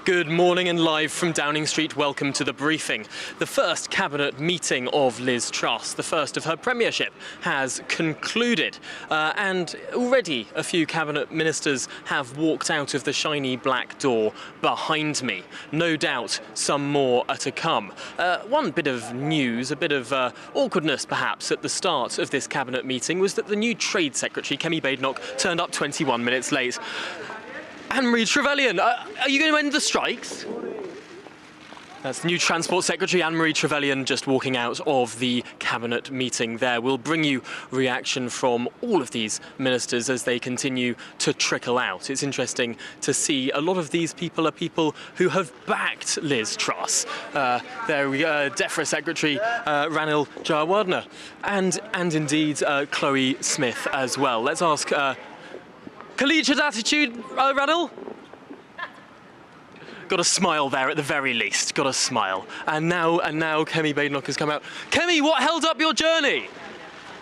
Good morning and live from Downing Street, welcome to the briefing. The first cabinet meeting of Liz Truss, the first of her premiership, has concluded. And already a few cabinet ministers have walked out of the shiny black door behind me. No doubt some more are to come. One bit of news, a bit of awkwardness perhaps at the start of this cabinet meeting was that the new Trade Secretary, Kemi Badenoch, turned up 21 minutes late. Anne-Marie Trevelyan, are you going to end the strikes? That's the new Transport Secretary, Anne-Marie Trevelyan, just walking out of the cabinet meeting there. We'll bring you reaction from all of these ministers as they continue to trickle out. It's interesting to see a lot of these people are people who have backed Liz Truss. There we go, DEFRA Secretary Ranil Jayawardena and indeed Chloe Smith as well. Let's ask collegiate attitude, Ranil? Got a smile there at the very least, got a smile. And now Kemi Badenoch has come out. Kemi, what held up your journey?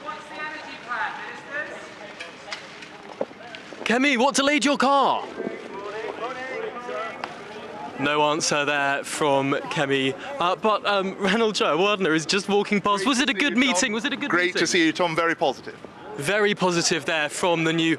What's the energy plan, ministers? Kemi, what delayed your car? No answer there from Kemi, but Ranil Jayawardena is just walking past. Was it a good meeting? Was it a good meeting? Great to see you, Tom. Very positive. Very positive there from the new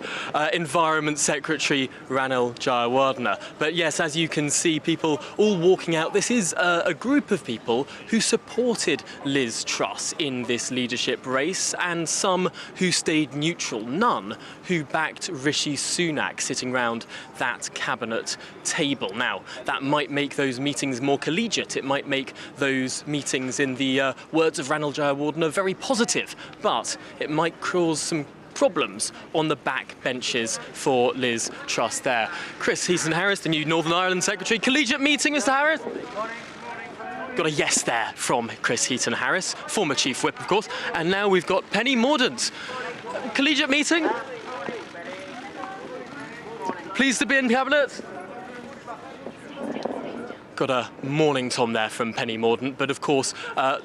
Environment Secretary, Ranil Jayawardena. But yes, as you can see, people all walking out. This is a group of people who supported Liz Truss in this leadership race, and some who stayed neutral. None who backed Rishi Sunak sitting round that cabinet table. Now, that might make those meetings more collegiate. It might make those meetings, in the words of Ranil Jayawardena, very positive. But it might cause some problems on the back benches for Liz Truss there. Chris Heaton-Harris, the new Northern Ireland Secretary. Collegiate meeting, Mr. Harris? Got a yes there from Chris Heaton-Harris, former Chief Whip, of course. And now we've got Penny Mordaunt. Collegiate meeting? Pleased to be in Cabinet? Got a morning Tom there from Penny Mordaunt, but of course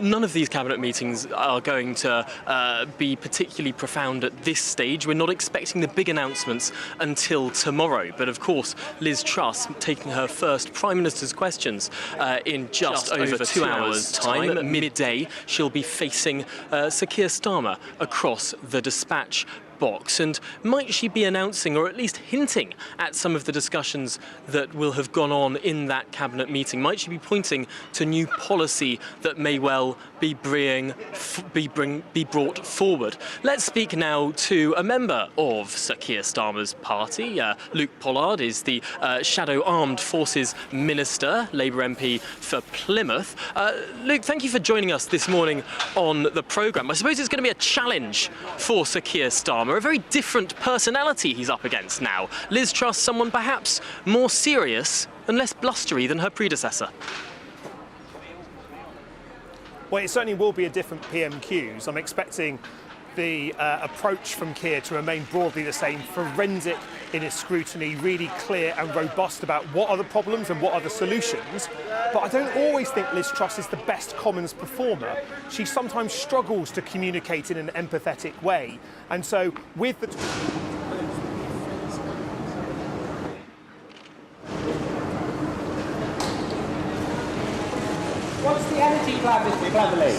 none of these cabinet meetings are going to be particularly profound at this stage. We're not expecting the big announcements until tomorrow, but of course Liz Truss taking her first Prime Minister's questions in just over 2 hours' time. At midday she'll be facing Sir Keir Starmer across the dispatch box. And might she be announcing, or at least hinting at, some of the discussions that will have gone on in that cabinet meeting? Might she be pointing to new policy that may well be brought forward? Let's speak now to a member of Sir Keir Starmer's party. Luke Pollard is the Shadow Armed Forces Minister, Labour MP for Plymouth. Luke, thank you for joining us this morning on the programme. I suppose it's going to be a challenge for Sir Keir Starmer. A very different personality he's up against now. Liz Truss, someone perhaps more serious and less blustery than her predecessor. Well, it certainly will be a different PMQs. I'm expecting the approach from Keir to remain broadly the same, forensic in its scrutiny, really clear and robust about what are the problems and what are the solutions. But I don't always think Liz Truss is the best Commons performer. She sometimes struggles to communicate in an empathetic way. And so with the... What's the energy plan, Mr. Cleverly?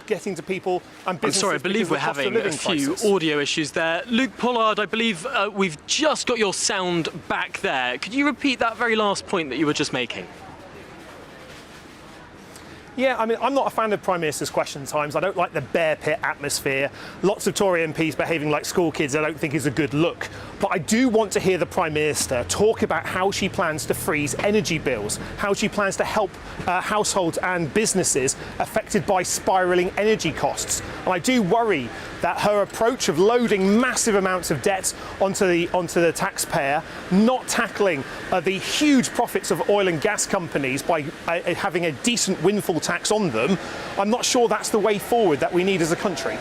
Getting to people and businesses. I'm sorry, I believe we're having a few audio issues there. Luke Pollard, I believe we've just got your sound back there. Could you repeat that very last point that you were just making? Yeah, I mean, I'm not a fan of Prime Minister's question times. I don't like the bear pit atmosphere. Lots of Tory MPs behaving like school kids I don't think is a good look. But I do want to hear the Prime Minister talk about how she plans to freeze energy bills, how she plans to help households and businesses affected by spiralling energy costs. And I do worry that her approach of loading massive amounts of debt onto the taxpayer, not tackling the huge profits of oil and gas companies by having a decent windfall tax on them, I'm not sure that's the way forward that we need as a country.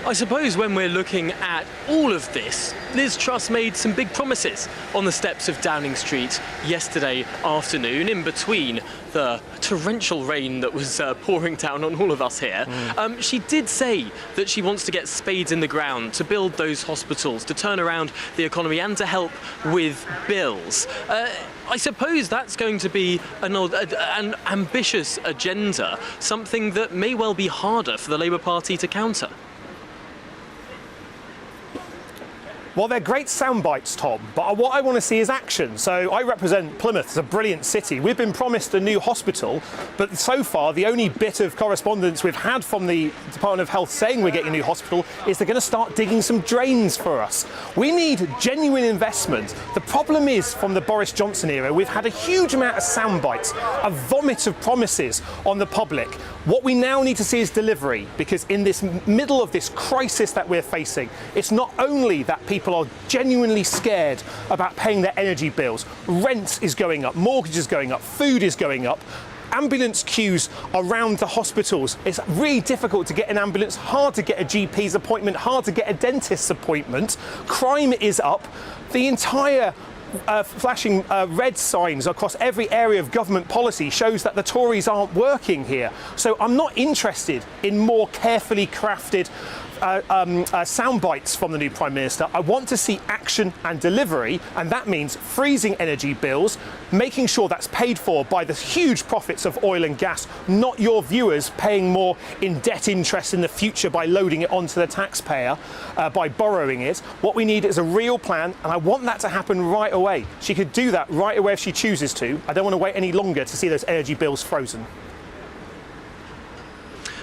I suppose when we're looking at all of this, Liz Truss made some big promises on the steps of Downing Street yesterday afternoon, in between the torrential rain that was pouring down on all of us here. She did say that she wants to get spades in the ground to build those hospitals, to turn around the economy and to help with bills. I suppose that's going to be an ambitious agenda, something that may well be harder for the Labour Party to counter. Well, they're great sound bites, Tom, but what I want to see is action. So I represent Plymouth. It's a brilliant city. We've been promised a new hospital, but so far the only bit of correspondence we've had from the Department of Health saying we're getting a new hospital is they're going to start digging some drains for us. We need genuine investment. The problem is, from the Boris Johnson era, we've had a huge amount of sound bites, a vomit of promises on the public. What we now need to see is delivery, because in this middle of this crisis that we're facing, it's not only that people are genuinely scared about paying their energy bills. Rent is going up, mortgage is going up, food is going up. Ambulance queues around the hospitals. It's really difficult to get an ambulance, hard to get a GP's appointment, hard to get a dentist's appointment. Crime is up. The entire flashing red signs across every area of government policy shows that the Tories aren't working here. So I'm not interested in more carefully crafted sound bites from the new Prime Minister. I want to see action and delivery, and that means freezing energy bills, making sure that's paid for by the huge profits of oil and gas, not your viewers paying more in debt interest in the future by loading it onto the taxpayer, by borrowing it. What we need is a real plan, and I want that to happen right away. She could do that right away if she chooses to. I don't want to wait any longer to see those energy bills frozen.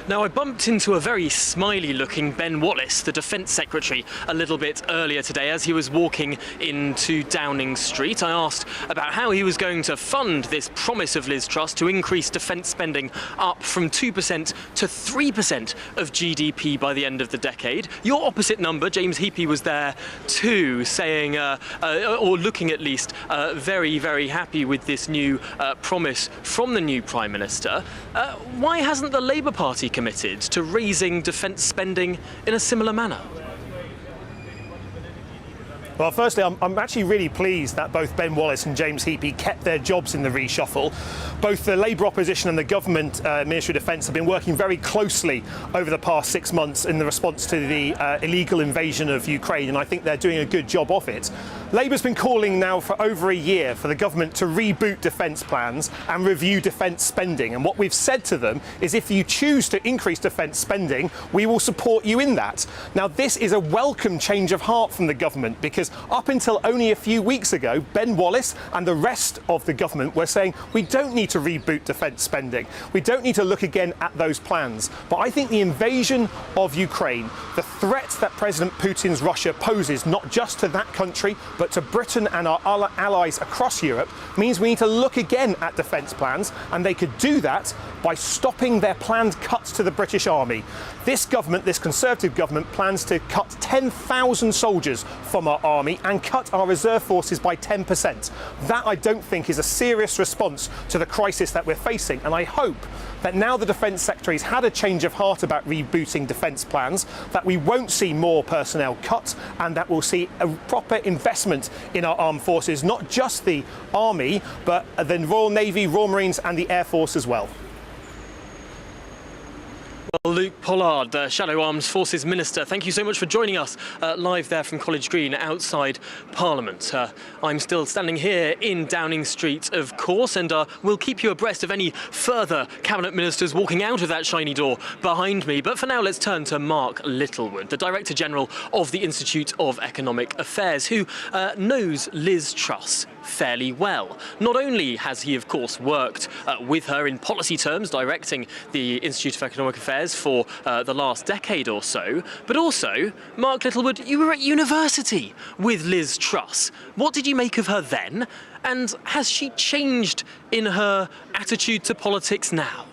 Now, I bumped into a very smiley-looking Ben Wallace, the Defence Secretary, a little bit earlier today as he was walking into Downing Street. I asked about how he was going to fund this promise of Liz Truss to increase defence spending up from 2% to 3% of GDP by the end of the decade. Your opposite number, James Heappey, was there too, saying, or looking at least, very, very happy with this new promise from the new Prime Minister. Why hasn't the Labour Party committed to raising defence spending in a similar manner? Well, firstly, I'm actually really pleased that both Ben Wallace and James Heappey kept their jobs in the reshuffle. Both the Labour opposition and the government Ministry of Defence have been working very closely over the past 6 months in the response to the illegal invasion of Ukraine, and I think they're doing a good job of it. Labour's been calling now for over a year for the government to reboot defence plans and review defence spending, and what we've said to them is if you choose to increase defence spending, we will support you in that. Now, this is a welcome change of heart from the government, because up until only a few weeks ago, Ben Wallace and the rest of the government were saying we don't need to reboot defence spending. We don't need to look again at those plans. But I think the invasion of Ukraine, the threat that President Putin's Russia poses not just to that country, but to Britain and our allies across Europe, means we need to look again at defence plans, and they could do that by stopping their planned cuts to the British Army. This government, this Conservative government, plans to cut 10,000 soldiers from our army and cut our reserve forces by 10%. That, I don't think, is a serious response to the crisis that we're facing, and I hope that now the Defence Secretary's had a change of heart about rebooting defence plans, that we won't see more personnel cut, and that we'll see a proper investment in our armed forces, not just the Army, but the Royal Navy, Royal Marines and the Air Force as well. Well, Luke Pollard, the Shadow Arms Forces Minister, thank you so much for joining us live there from College Green outside Parliament. I'm still standing here in Downing Street, of course, and we'll keep you abreast of any further Cabinet Ministers walking out of that shiny door behind me. But for now, let's turn to Mark Littlewood, the Director General of the Institute of Economic Affairs, who knows Liz Truss fairly well. Not only has he, of course, worked with her in policy terms, directing the Institute of Economic Affairs for the last decade or so, but also, Mark Littlewood, you were at university with Liz Truss. What did you make of her then? And has she changed in her attitude to politics now?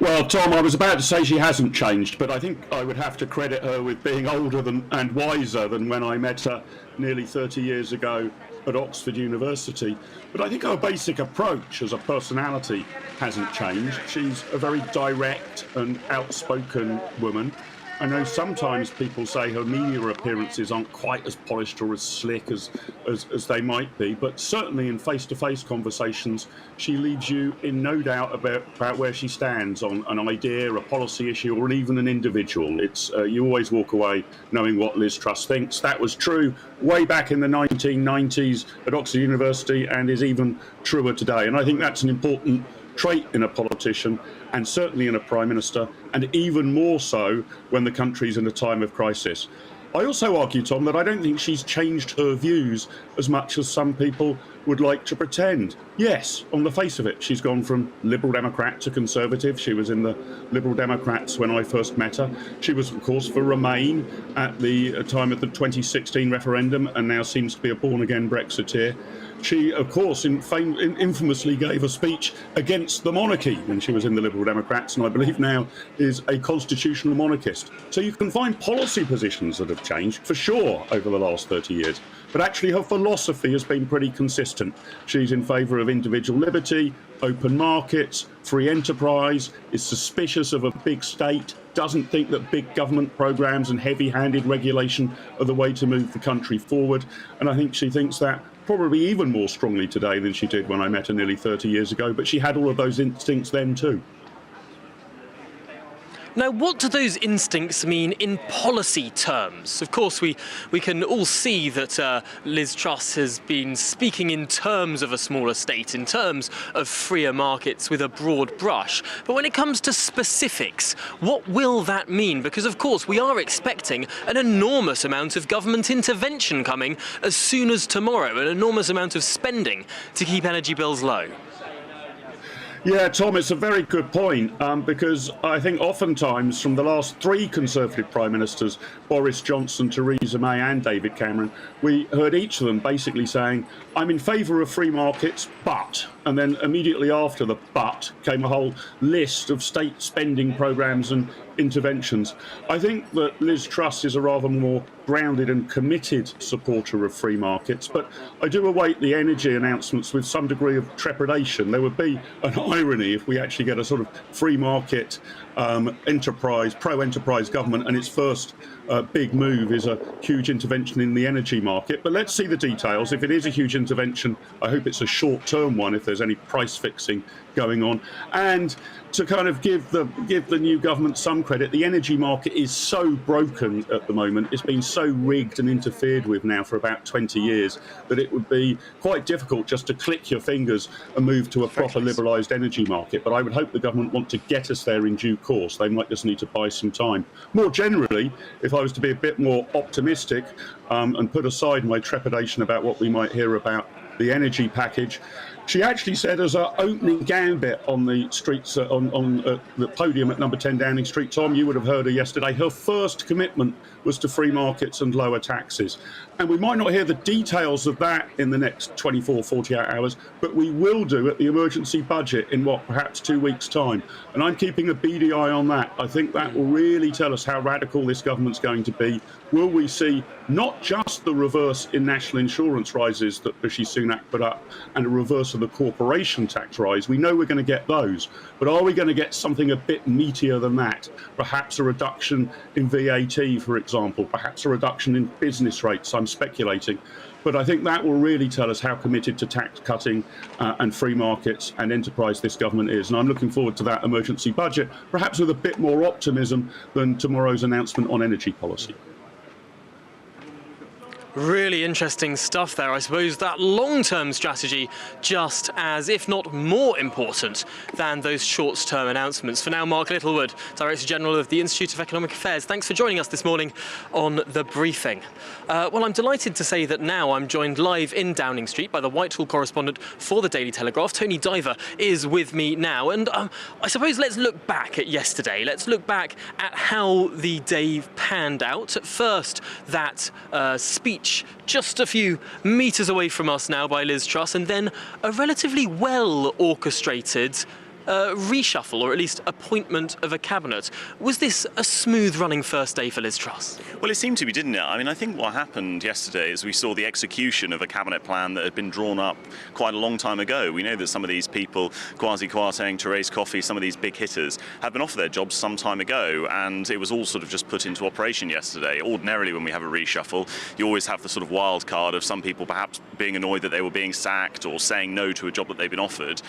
Well, Tom, I was about to say she hasn't changed, but I think I would have to credit her with being older and wiser than when I met her nearly 30 years ago at Oxford University. But I think her basic approach as a personality hasn't changed. She's a very direct and outspoken woman. I know sometimes people say her media appearances aren't quite as polished or as slick as they might be, but certainly in face-to-face conversations, she leaves you in no doubt about where she stands on an idea, a policy issue, or even an individual. It's you always walk away knowing what Liz Truss thinks. That was true way back in the 1990s at Oxford University and is even truer today. And I think that's an important trait in a politician, and certainly in a prime minister, and even more so when the country's in a time of crisis. I also argue, Tom, that I don't think she's changed her views as much as some people would like to pretend. Yes, on the face of it, she's gone from Liberal Democrat to Conservative. She was in the Liberal Democrats when I first met her. She was, of course, for Remain at the time of the 2016 referendum, and now seems to be a born-again Brexiteer. She, of course, infamously gave a speech against the monarchy when she was in the Liberal Democrats, and I believe now is a constitutional monarchist. So you can find policy positions that have changed, for sure, over the last 30 years. But actually her philosophy has been pretty consistent. She's in favour of individual liberty, open markets, free enterprise, is suspicious of a big state, doesn't think that big government programmes and heavy-handed regulation are the way to move the country forward. And I think she thinks that probably even more strongly today than she did when I met her nearly 30 years ago, but she had all of those instincts then too. Now, what do those instincts mean in policy terms? Of course, we can all see that Liz Truss has been speaking in terms of a smaller state, in terms of freer markets with a broad brush. But when it comes to specifics, what will that mean? Because, of course, we are expecting an enormous amount of government intervention coming as soon as tomorrow, an enormous amount of spending to keep energy bills low. Yeah, Tom, it's a very good point, because I think oftentimes from the last three Conservative Prime Ministers, Boris Johnson, Theresa May and David Cameron, we heard each of them basically saying, I'm in favour of free markets, but, and then immediately after the but came a whole list of state spending programmes and interventions. I think that Liz Truss is a rather more grounded and committed supporter of free markets, but I do await the energy announcements with some degree of trepidation. There would be an irony if we actually get a sort of free market enterprise, pro-enterprise government, and its first big move is a huge intervention in the energy market. But let's see the details. If it is a huge intervention, I hope it's a short-term one if there's any price fixing going on. And to kind of give the new government some credit, the energy market is so broken at the moment. It's been so rigged and interfered with now for about 20 years that it would be quite difficult just to click your fingers and move to a proper liberalised energy market. But I would hope the government want to get us there in due course. They might just need to buy some time. More generally, if I was to be a bit more optimistic and put aside my trepidation about what we might hear about the energy package, she actually said as her opening gambit on the streets, on the podium at number 10 Downing Street, Tom, you would have heard her yesterday, her first commitment was to free markets and lower taxes. And we might not hear the details of that in the next 24, 48 hours, but we will do at the emergency budget in perhaps 2 weeks' time. And I'm keeping a beady eye on that. I think that will really tell us how radical this government's going to be. Will we see not just the reverse in national insurance rises that Rishi Sunak put up and a reverse of the corporation tax rise? We know we're going to get those, but are we going to get something a bit meatier than that? Perhaps a reduction in VAT, for example, perhaps a reduction in business rates. I'm speculating. But I think that will really tell us how committed to tax cutting and free markets and enterprise this government is. And I'm looking forward to that emergency budget, perhaps with a bit more optimism than tomorrow's announcement on energy policy. Really interesting stuff there. I suppose that long-term strategy just as, if not more important than those short-term announcements. For now, Mark Littlewood, Director General of the Institute of Economic Affairs, thanks for joining us this morning on The Briefing. Well, I'm delighted to say that now I'm joined live in Downing Street by the Whitehall correspondent for the Daily Telegraph. Tony Diver is with me now. And I suppose let's look back at yesterday. Let's look back at how the day panned out. At first, that speech just a few metres away from us now by Liz Truss, and then a relatively well orchestrated reshuffle, or at least appointment of a cabinet. Was this a smooth-running first day for Liz Truss? Well, it seemed to be, didn't it? I mean, I think what happened yesterday is we saw the execution of a cabinet plan that had been drawn up quite a long time ago. We know that some of these people, Kwasi Kwarteng, Therese Coffey, some of these big hitters, had been offered their jobs some time ago, and it was all sort of just put into operation yesterday. Ordinarily, when we have a reshuffle, you always have the sort of wild card of some people perhaps being annoyed that they were being sacked or saying no to a job that they've been offered.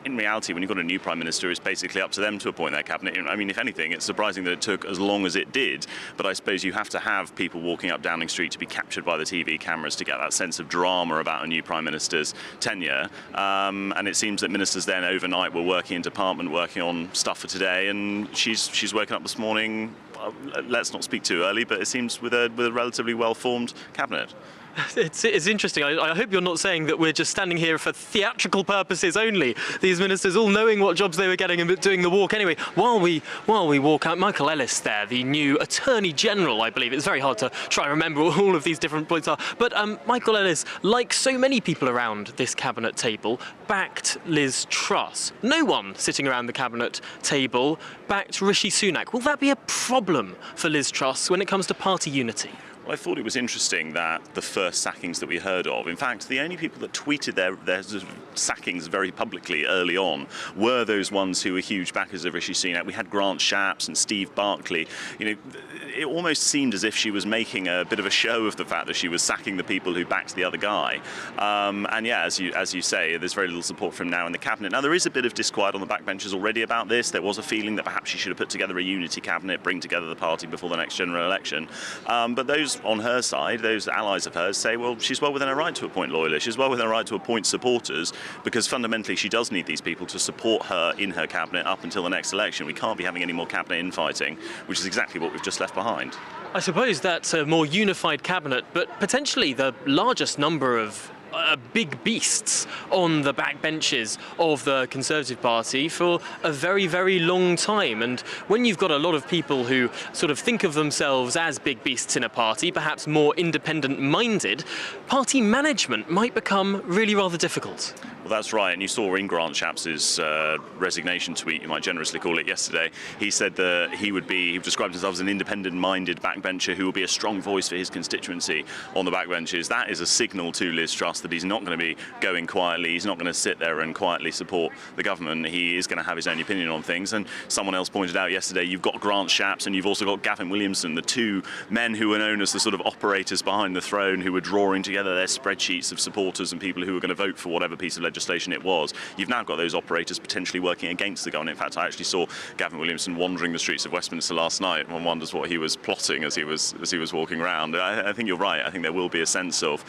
In reality, when you've got a new Prime Minister, it's basically up to them to appoint their cabinet. I mean, if anything, it's surprising that it took as long as it did, but I suppose you have to have people walking up Downing Street to be captured by the TV cameras to get that sense of drama about a new Prime Minister's tenure. And it seems that ministers then overnight were working in department, working on stuff for today, and she's woken up this morning, let's not speak too early, but it seems with a relatively well-formed cabinet. It's interesting. I hope you're not saying that we're just standing here for theatrical purposes only. These ministers all knowing what jobs they were getting and doing the walk anyway. While we walk out, Michael Ellis there, the new Attorney General, I believe. It's very hard to try and remember what all of these different points are. But Michael Ellis, like so many people around this cabinet table, backed Liz Truss. No one sitting around the cabinet table backed Rishi Sunak. Will that be a problem for Liz Truss when it comes to party unity? Well, I thought it was interesting that the first sackings that we heard of, in fact, the only people that tweeted their sort of sackings very publicly early on were those ones who were huge backers of Rishi Sunak. We had Grant Shapps and Steve Barclay. You know, it almost seemed as if she was making a bit of a show of the fact that she was sacking the people who backed the other guy. And yeah, as you say, there's very little support from now in the cabinet. Now, there is a bit of disquiet on the backbenches already about this. There was a feeling that perhaps she should have put together a unity cabinet, bring together the party before the next general election. But those on her side, those allies of hers, say, well, she's well within her right to appoint loyalists. She's well within her right to appoint supporters, because fundamentally she does need these people to support her in her cabinet up until the next election. We can't be having any more cabinet infighting, which is exactly what we've just left behind. I suppose that's a more unified cabinet, but potentially the largest number of big beasts on the backbenches of the Conservative Party for a very, very long time. And when you've got a lot of people who sort of think of themselves as big beasts in a party, perhaps more independent-minded, party management might become really rather difficult. Well, that's right, and you saw in Grant Shapps' resignation tweet, you might generously call it, yesterday, he said that he described himself as an independent-minded backbencher who will be a strong voice for his constituency on the backbenches. That is a signal to Liz Truss that he's not going to be going quietly, he's not going to sit there and quietly support the government. He is going to have his own opinion on things, and someone else pointed out yesterday, you've got Grant Shapps and you've also got Gavin Williamson, the two men who were known as the sort of operators behind the throne, who were drawing together their spreadsheets of supporters and people who were going to vote for whatever piece of legislation it was. You've now got those operators potentially working against the government. In fact, I actually saw Gavin Williamson wandering the streets of Westminster last night, and one wonders what he was plotting as he was walking around. I think you're right. I think there will be a sense of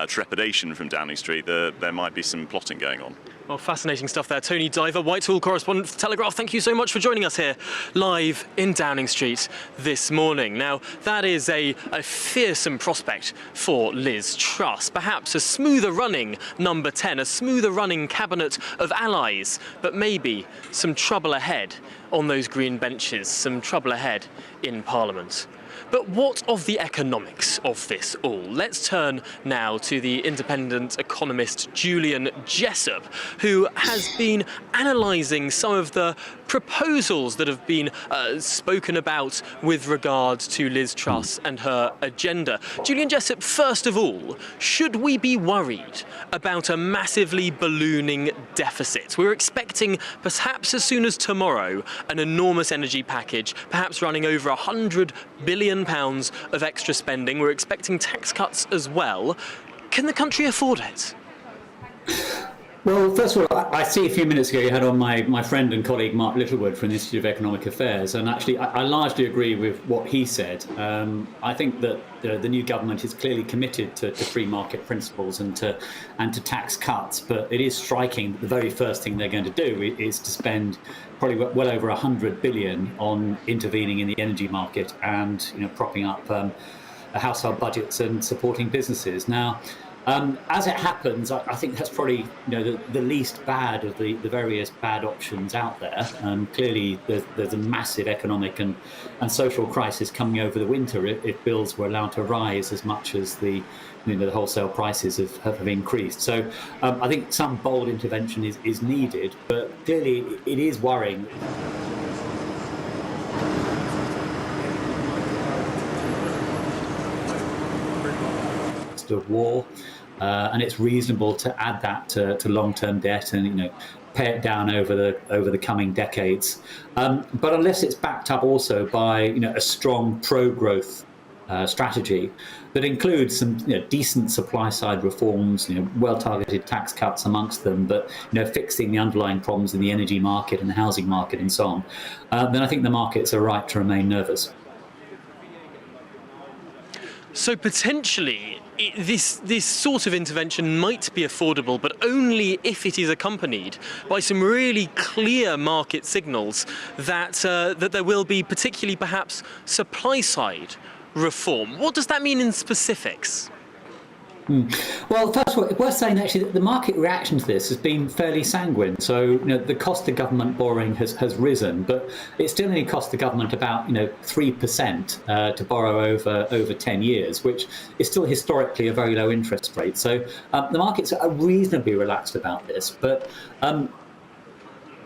trepidation from Downing Street. There might be some plotting going on. Well, fascinating stuff there. Tony Diver, Whitehall correspondent for The Telegraph, thank you so much for joining us here live in Downing Street this morning. Now, that is a fearsome prospect for Liz Truss. Perhaps a smoother running number 10, a smoother running cabinet of allies, but maybe some trouble ahead on those green benches, some trouble ahead in Parliament. But what of the economics of this all? Let's turn now to the independent economist Julian Jessup, who has been analysing some of the proposals that have been spoken about with regard to Liz Truss and her agenda. Julian Jessup, first of all, should we be worried about a massively ballooning deficit? We're expecting, perhaps as soon as tomorrow, an enormous energy package, perhaps running over £100 billion of extra spending. We're expecting tax cuts as well. Can the country afford it? Well, first of all, I see a few minutes ago you had on my friend and colleague Mark Littlewood from the Institute of Economic Affairs, and actually I largely agree with what he said. I think that the new government is clearly committed to free market principles and to tax cuts, but it is striking that the very first thing they're going to do is to spend probably well over $100 billion on intervening in the energy market and propping up household budgets and supporting businesses. Now, As it happens, I think that's probably the least bad of the various bad options out there. Clearly, there's a massive economic and social crisis coming over the winter if bills were allowed to rise as much as the wholesale prices have increased. So I think some bold intervention is needed, but clearly it is worrying. Of war, and it's reasonable to add that to long-term debt and pay it down over the coming decades. But unless it's backed up also by a strong pro-growth strategy that includes some decent supply-side reforms, well-targeted tax cuts amongst them, but fixing the underlying problems in the energy market and the housing market and so on, then I think the markets are right to remain nervous. So potentially, this sort of intervention might be affordable, but only if it is accompanied by some really clear market signals that there will be particularly perhaps supply-side reform. What does that mean in specifics? Well, first of all, it's worth saying actually that the market reaction to this has been fairly sanguine. So, the cost of government borrowing has risen, but it still only costs the government about 3% to borrow over 10 years, which is still historically a very low interest rate. So the markets are reasonably relaxed about this, but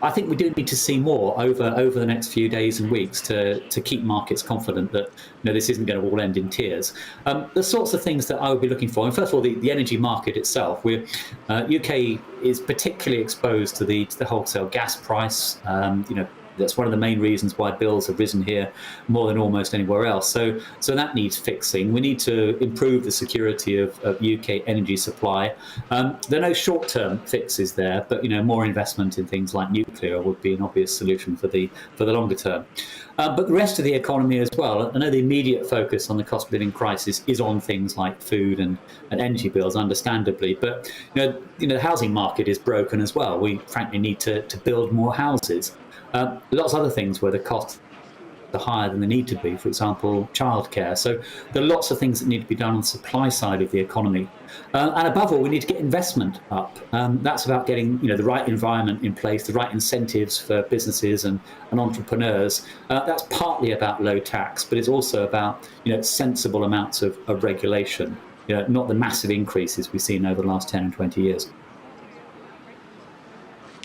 I think we do need to see more over the next few days and weeks to keep markets confident that this isn't going to all end in tears. The sorts of things that I would be looking for, and first of all, the energy market itself. UK is particularly exposed to the wholesale gas price. That's one of the main reasons why bills have risen here more than almost anywhere else. So that needs fixing. We need to improve the security of UK energy supply. There are no short-term fixes there, but more investment in things like nuclear would be an obvious solution for the longer term. But the rest of the economy as well. I know the immediate focus on the cost of living crisis is on things like food and energy bills, understandably. But the housing market is broken as well. We frankly need to build more houses. Lots of other things where the costs are higher than they need to be, for example, childcare. So there are lots of things that need to be done on the supply side of the economy. And above all, we need to get investment up. That's about getting the right environment in place, the right incentives for businesses and entrepreneurs. That's partly about low tax, but it's also about sensible amounts of regulation, not the massive increases we've seen over the last 10 and 20 years.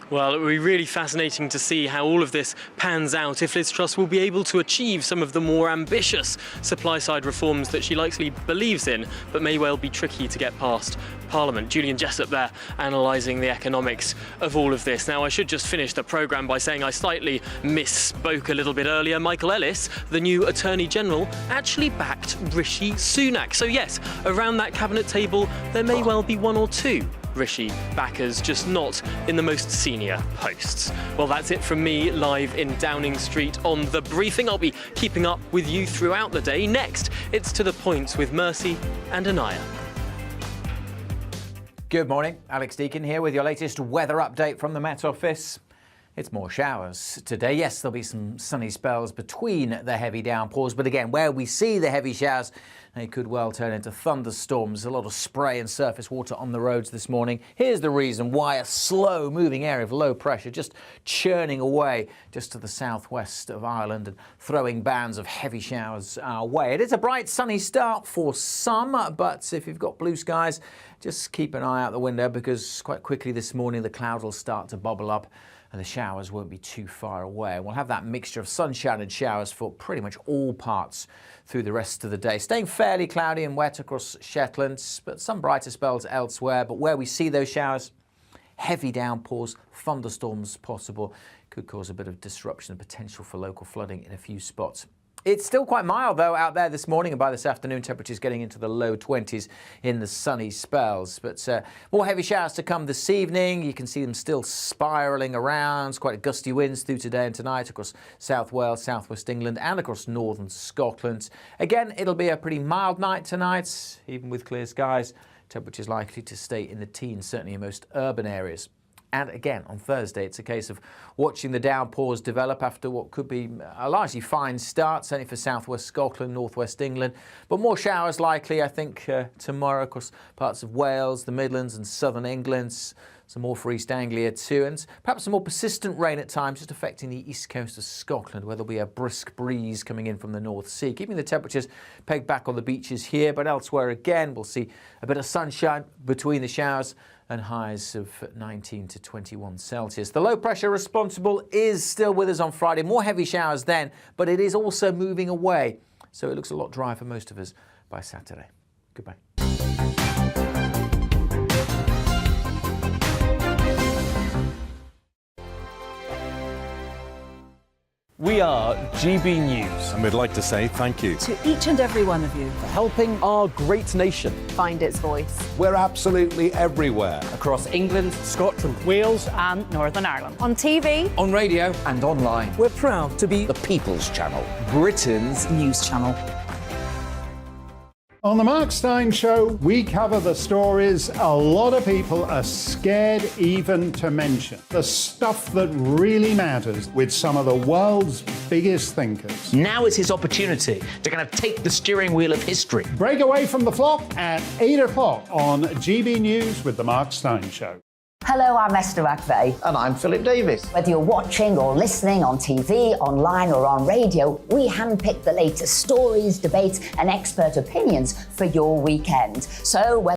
Well, it will be really fascinating to see how all of this pans out, if Liz Truss will be able to achieve some of the more ambitious supply-side reforms that she likely believes in, but may well be tricky to get past Parliament. Julian Jessup there, analysing the economics of all of this. Now, I should just finish the programme by saying I slightly misspoke a little bit earlier. Michael Ellis, the new Attorney General, actually backed Rishi Sunak. So yes, around that cabinet table, there may well be one or two Rishi backers, just not in the most senior posts. Well, that's it from me live in Downing Street on The Briefing. I'll be keeping up with you throughout the day. Next, it's To The Point with Mercy and Anaya. Good morning, Alex Deakin here with your latest weather update from the Met Office. It's more showers today. Yes, there'll be some sunny spells between the heavy downpours, but again, where we see the heavy showers, they could well turn into thunderstorms. A lot of spray and surface water on the roads this morning. Here's the reason why: a slow moving area of low pressure just churning away just to the southwest of Ireland and throwing bands of heavy showers our way. It is a bright sunny start for some, but if you've got blue skies, just keep an eye out the window, because quite quickly this morning the cloud will start to bubble up and the showers won't be too far away. We'll have that mixture of sunshine and showers for pretty much all parts through the rest of the day. Staying fairly cloudy and wet across Shetland, but some brighter spells elsewhere. But where we see those showers, heavy downpours, thunderstorms possible, could cause a bit of disruption and potential for local flooding in a few spots. It's still quite mild, though, out there this morning, and by this afternoon, temperatures getting into the low 20s in the sunny spells. But more heavy showers to come this evening. You can see them still spiralling around. It's quite gusty winds through today and tonight across South Wales, Southwest England, and across northern Scotland. Again, it'll be a pretty mild night tonight, even with clear skies. Temperatures likely to stay in the teens, certainly in most urban areas. And again, on Thursday, it's a case of watching the downpours develop after what could be a largely fine start, certainly for southwest Scotland, northwest England. But more showers likely, I think, tomorrow across parts of Wales, the Midlands and southern England. Some more for East Anglia too, and perhaps some more persistent rain at times just affecting the east coast of Scotland, where there'll be a brisk breeze coming in from the North Sea, keeping the temperatures pegged back on the beaches here. But elsewhere again, we'll see a bit of sunshine between the showers and highs of 19 to 21 Celsius. The low pressure responsible is still with us on Friday. More heavy showers then, but it is also moving away. So it looks a lot drier for most of us by Saturday. Goodbye. We are GB News. And we'd like to say thank you to each and every one of you for helping our great nation find its voice. We're absolutely everywhere. Across England, Scotland, Wales and Northern Ireland. On TV, on radio and online. We're proud to be the People's Channel, Britain's news channel. On the Mark Steyn Show, we cover the stories a lot of people are scared even to mention. The stuff that really matters with some of the world's biggest thinkers. Now is his opportunity to kind of take the steering wheel of history. Break away from the flop at 8 o'clock on GB News with the Mark Steyn Show. Hello, I'm Esther McVeigh. And I'm Philip Davis. Whether you're watching or listening on TV, online or on radio, we handpick the latest stories, debates and expert opinions for your weekend. So